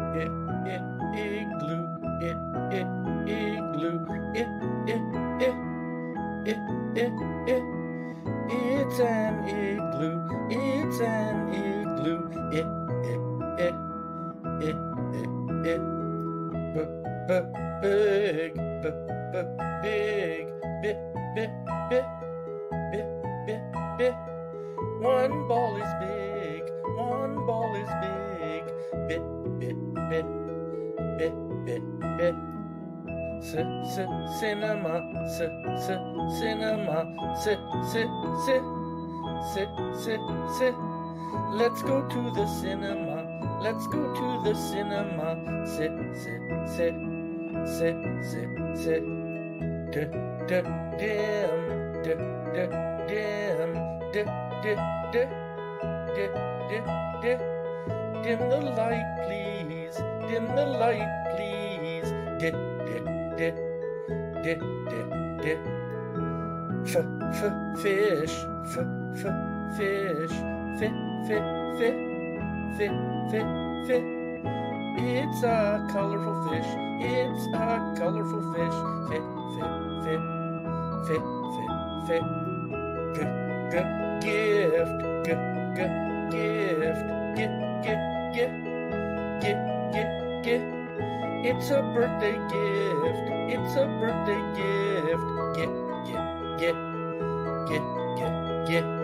Igloo, igloo, it's an igloo, it's an igloo, big, big. One ball is big, one ball is big, cinema, cinema, let's go to the cinema, let's go to the cinema, dim the light, please, dim the light, please, fish, fish, it's a colorful fish, it's a colorful fish, gift, it's a birthday gift, it's a birthday gift, gift.